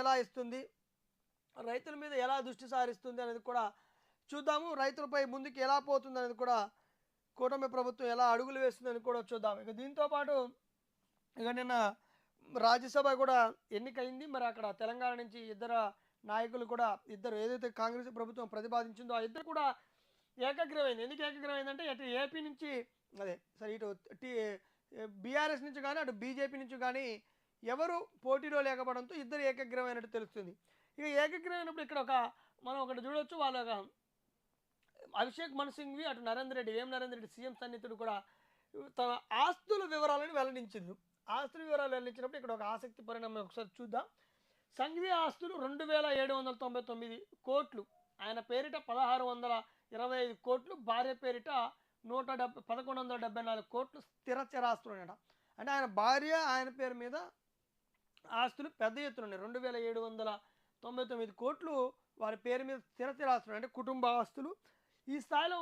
ఎలా ఇస్తుంది, రైతుల మీద ఎలా దృష్టి సారిస్తుంది అనేది కూడా చూద్దాము. రైతులపై ముందుకు ఎలా పోతుంది అనేది కూడా కూటమి ప్రభుత్వం ఎలా అడుగులు వేస్తుందని కూడా చూద్దాం. ఇక దీంతోపాటు ఇక నిన్న రాజ్యసభ కూడా ఎన్నికైంది. మరి అక్కడ తెలంగాణ నుంచి ఇద్దరు నాయకులు కూడా, ఇద్దరు ఏదైతే కాంగ్రెస్ ప్రభుత్వం ప్రతిపాదించిందో ఆ ఇద్దరు కూడా ఏకగ్రీవమైంది. ఎందుకు ఏకగ్రీవమైందంటే అటు ఏపీ నుంచి అదే సరే ఇటు బీఆర్ఎస్ నుంచి కానీ అటు బీజేపీ నుంచి కానీ ఎవరు పోటీలో లేకపోవడంతో ఇద్దరు ఏకగ్రీవమైనట్టు తెలుస్తుంది. ఇక ఏకగ్రీవమైనప్పుడు ఇక్కడ మనం ఒకటి చూడొచ్చు, వాళ్ళ అభిషేక్ మను సింఘ్వి అటు నరేంద్ర రెడ్డి సీఎం సన్నిహితుడు కూడా తన ఆస్తుల వివరాలను వెల్లడించింది. ఆస్తుల వివరాలు వెల్లడించినప్పుడు ఇక్కడ ఒక ఆసక్తి పరిణామం ఒకసారి చూద్దాం. సంఘవి ఆస్తులు 2799 కోట్లు, ఆయన పేరిట 1625 కోట్లు, భార్య పేరిట 1174 కోట్లు స్థిర చరాస్తులు ఉన్నాయట. అంటే ఆయన భార్య ఆయన పేరు మీద ఆస్తులు పెద్ద ఎత్తున ఉన్నాయి. 2799 కోట్లు వారి పేరు మీద స్థిర చరాస్తులు అంటే కుటుంబ ఆస్తులు ఈ స్థాయిలో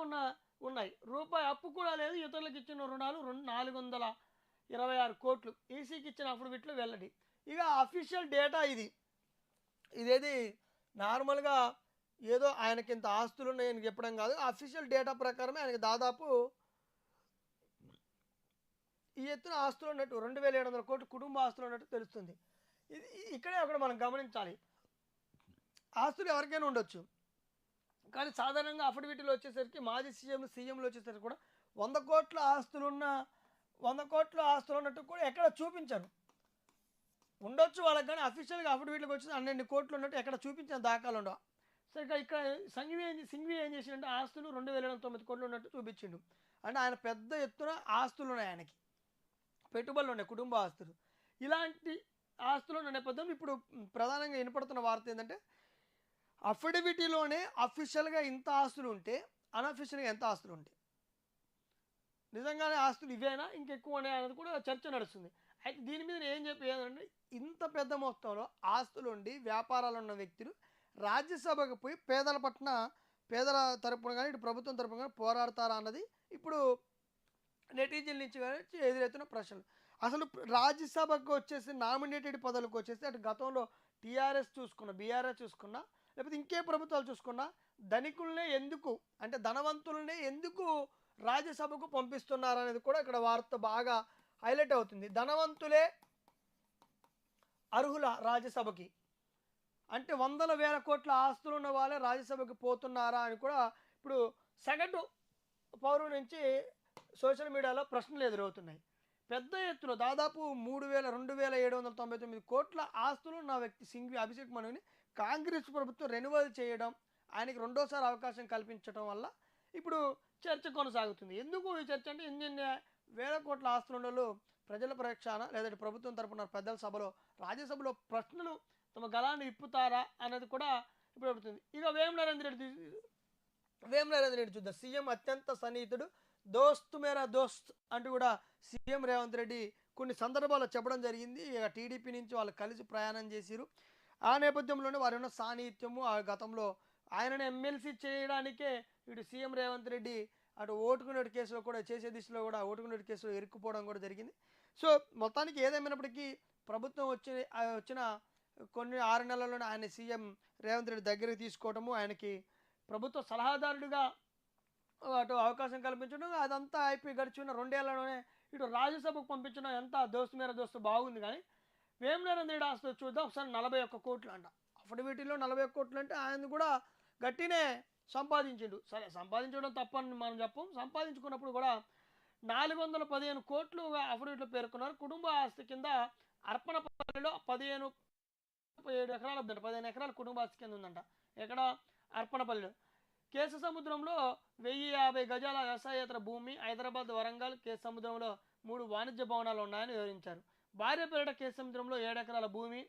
ఉన్నాయి. రూపాయి అప్పు కూడా లేదు. ఇతరులకు ఇచ్చిన రుణాలు 426 కోట్లు ఈసీకి ఇచ్చిన అఫిడవిట్లో వెల్లడి. ఇక అఫీషియల్ డేటా ఇదేది నార్మల్గా ఏదో ఆయనకి ఇంత ఆస్తులు ఉన్నాయని చెప్పడం కాదు. అఫీషియల్ డేటా ప్రకారమే ఆయనకి దాదాపు ఈ ఎత్తున ఆస్తులు ఉన్నట్టు 2700 కోట్లు కుటుంబ ఆస్తులు ఉన్నట్టు తెలుస్తుంది. ఇది ఇక్కడే ఒకటి మనం గమనించాలి. ఆస్తులు ఎవరికైనా ఉండొచ్చు, కానీ సాధారణంగా అఫిడవిట్లో వచ్చేసరికి మాజీ సీఎంలు వచ్చేసరికి కూడా 100 కోట్ల ఆస్తులు ఉన్నట్టు కూడా ఎక్కడ చూపించారు. ఉండొచ్చు వాళ్ళకి, కానీ అఫీషియల్గా అఫిడవిట్లకు వచ్చి 12 కోట్లు ఉన్నట్టు ఎక్కడ చూపించిన దాఖలు ఉండవు. సో ఇక్కడ సింఘ్వి ఏం చేసిండంటే ఆస్తులు 2799 కోట్లు ఉన్నట్టు చూపించిండు. అంటే ఆయన పెద్ద ఎత్తున ఆస్తులు ఉన్నాయి, ఆయనకి పెట్టుబడులు ఉన్నాయి, కుటుంబ ఆస్తులు. ఇలాంటి ఆస్తులు ఉన్న నేపథ్యంలో ఇప్పుడు ప్రధానంగా వినపడుతున్న వార్త ఏంటంటే అఫిడవిటీలోనే అఫీషియల్గా ఇంత ఆస్తులు ఉంటే అన్అఫీషియల్గా ఎంత ఆస్తులు ఉంటాయి, నిజంగానే ఆస్తులు ఇవేనా ఇంకెక్కువ ఉన్నాయి అనేది కూడా చర్చ నడుస్తుంది. అయితే దీని మీద ఏం చెప్పేదంటే ఇంత పెద్ద మొత్తంలో ఆస్తులు ఉండి వ్యాపారాలు ఉన్న వ్యక్తులు రాజ్యసభకు పోయి పేదల తరపున కానీ ఇటు ప్రభుత్వం తరపున కానీ పోరాడతారా అన్నది ఇప్పుడు నెటిజన్ల నుంచి కానీ ఎదురెత్తున్న ప్రశ్నలు. అసలు రాజ్యసభకు వచ్చేసి నామినేటెడ్ పదవులకు వచ్చేసి అటు గతంలో టీఆర్ఎస్ చూసుకున్న, బీఆర్ఎస్ చూసుకున్నా, లేకపోతే ఇంకే ప్రభుత్వాలు చూసుకున్నా ధనికులనే ఎందుకు, అంటే ధనవంతులనే ఎందుకు రాజ్యసభకు పంపిస్తున్నారు అనేది కూడా ఇక్కడ వార్త బాగా హైలైట్ అవుతుంది. ధనవంతులే అర్హుల రాజ్యసభకి, అంటే వందల వేల కోట్ల ఆస్తులు ఉన్న వాళ్ళే రాజ్యసభకి పోతున్నారా అని కూడా ఇప్పుడు సగటు పౌరుల నుంచి సోషల్ మీడియాలో ప్రశ్నలు ఎదురవుతున్నాయి. పెద్ద ఎత్తున దాదాపు 2799 కోట్ల ఆస్తులు ఉన్న వ్యక్తి సింఘ్వి అభిషేక్ మనుని కాంగ్రెస్ ప్రభుత్వం రెన్యువల్ చేయడం, ఆయనకి రెండోసారి అవకాశం కల్పించడం వల్ల ఇప్పుడు చర్చ కొనసాగుతుంది. ఎందుకు ఈ చర్చ అంటే ఇన్ని వేల కోట్ల ఆస్తులు ఉండలు ప్రజల పరీక్షణ లేదంటే ప్రభుత్వం తరపున పెద్దల సభలో రాజ్యసభలో ప్రశ్నలు తమ గలాన్ని ఇప్పుతారా అనేది కూడా ఇప్పుడు అడుగుతుంది. ఇక వేం నరేంద్ర రెడ్డి చూద్దాం. సీఎం అత్యంత సన్నిహితుడు, దోస్త్ మేరా దోస్త్ అంటూ కూడా సీఎం రేవంత్ రెడ్డి కొన్ని సందర్భాల్లో చెప్పడం జరిగింది. ఇక టీడీపీ నుంచి వాళ్ళు కలిసి ప్రయాణం చేసిరు. ఆ నేపథ్యంలోనే వారి ఉన్న సాన్నిహిత్యము, ఆ గతంలో ఆయనను ఎమ్మెల్సీ చేయడానికే ఇటు సీఎం రేవంత్ రెడ్డి అటు ఓటుకునేటి కేసులో కూడా చేసే దిశలో కూడా ఓటుకునేటి కేసులో ఇరుక్కుపోవడం కూడా జరిగింది. సో మొత్తానికి ఏదేమైనప్పటికీ ప్రభుత్వం వచ్చిన కొన్ని 6 నెలల్లోనే ఆయన సీఎం రేవంత్ రెడ్డి దగ్గరికి తీసుకోవడము, ఆయనకి ప్రభుత్వ సలహాదారుడిగా అటు అవకాశం కల్పించడం, అదంతా అయిపోయి గడిచిన 2 ఏళ్లలోనే ఇటు రాజ్యసభకు పంపించడం ఎంత దోస్తు మేర దోస్తు బాగుంది. కానీ వేం నరేంద్ర రెడ్డి ఆస్తి చూద్దాం ఒకసారి 41 కోట్లు అంట. అఫిడవిటీలో 41 కోట్లు అంటే ఆయన కూడా గట్టినే సంపాదించిండు. సరే సంపాదించడం తప్పని మనం చెప్పం, సంపాదించుకున్నప్పుడు కూడా 415 కోట్లు అఫిడవిట్లో పేర్కొన్నారు. కుటుంబ ఆస్తి కింద అర్పణపల్లిలో 15 ఎకరాలు ఉందంట, 15 ఎకరాల కుటుంబ ఆస్తి కింద ఉందంట. ఎక్కడ? అర్పణపల్లిలో. కేశ సముద్రంలో 1050 గజాల వ్యవసాయేతర భూమి, హైదరాబాద్, వరంగల్, కేశ సముద్రంలో 3 వాణిజ్య భవనాలు ఉన్నాయని వివరించారు. భార్య పేరిట కేశ సముద్రంలో 7 ఎకరాల భూమి,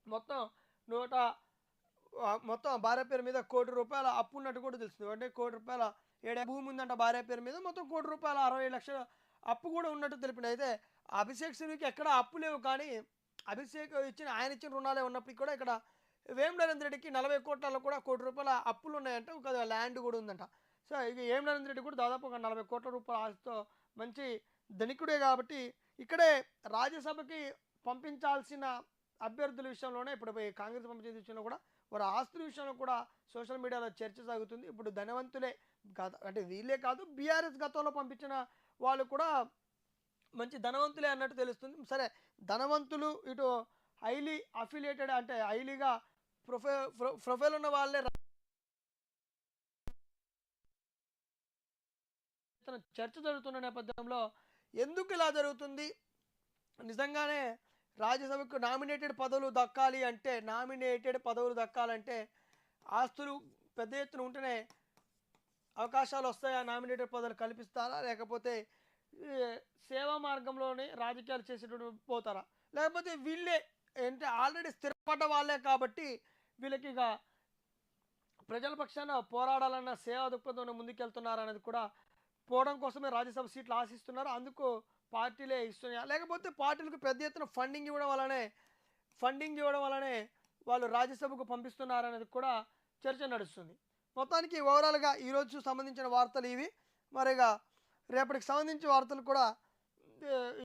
మొత్తం భార్య పేరు మీద ₹1 కోటి అప్పు ఉన్నట్టు కూడా తెలుస్తుంది. అంటే ₹1 కోటి 7 భూమి ఉందంట భార్య పేరు మీద, మొత్తం ₹1 కోటి 60 లక్షల అప్పు కూడా ఉన్నట్టు తెలిపింది. అయితే అభిషేక్ సింఘ్వికి ఎక్కడ అప్పు లేవు, కానీ ఆయన ఇచ్చిన రుణాలే ఉన్నప్పటికీ కూడా ఇక్కడ వేం నరేంద్ర రెడ్డికి 40 కోట్లలో కూడా ₹1 కోటి అప్పులు ఉన్నాయంట, ఒక ల్యాండ్ కూడా ఉందంట. సో ఇక వేం నరేంద్ర రెడ్డి కూడా దాదాపు ఒక ₹40 కోట్ల ఆస్తితో మంచి ధనికుడే. కాబట్టి ఇక్కడే రాజ్యసభకి పంపించాల్సిన అభ్యర్థుల విషయంలోనే ఇప్పుడు కాంగ్రెస్ పంపించే విషయంలో కూడా వారి ఆస్తుల విషయంలో కూడా సోషల్ మీడియాలో చర్చ సాగుతుంది. ఇప్పుడు ధనవంతులే అంటే వీళ్ళే కాదు, బీఆర్ఎస్ గతంలో పంపించిన వాళ్ళు కూడా మంచి ధనవంతులే అన్నట్టు తెలుస్తుంది. సరే, ధనవంతులు ఇటు హైలీ అఫిలియేటెడ్ అంటే హైలీగా ప్రొఫైల్ ఉన్న వాళ్ళే చర్చ జరుగుతున్న నేపథ్యంలో ఎందుకు ఇలా జరుగుతుంది, నిజంగానే రాజ్యసభకు నామినేటెడ్ పదవులు దక్కాలంటే ఆస్తులు పెద్ద ఎత్తున ఉంటేనే అవకాశాలు వస్తాయా, నామినేటెడ్ పదవులు కల్పిస్తారా, లేకపోతే సేవా మార్గంలోనే రాజకీయాలు చేసేటట్టు పోతారా, లేకపోతే వీళ్ళే అంటే ఆల్రెడీ స్థిరపడ్డ వాళ్ళే కాబట్టి వీళ్ళకి ఇక ప్రజల పక్షాన పోరాడాలన్న సేవా దృక్పథంలో ముందుకెళ్తున్నారనేది కూడా పోవడం కోసమే రాజ్యసభ సీట్లు ఆశిస్తున్నారు. అందుకు పార్టీలే ఇస్తున్నాయా, లేకపోతే పార్టీలకు పెద్ద ఎత్తున ఫండింగ్ ఇవ్వడం వల్లనే వాళ్ళు రాజ్యసభకు పంపిస్తున్నారనేది కూడా చర్చ నడుస్తుంది. మొత్తానికి ఓవరాల్గా ఈరోజు సంబంధించిన వార్తలు ఇవి. మరిగా రేపటికి సంబంధించిన వార్తలు కూడా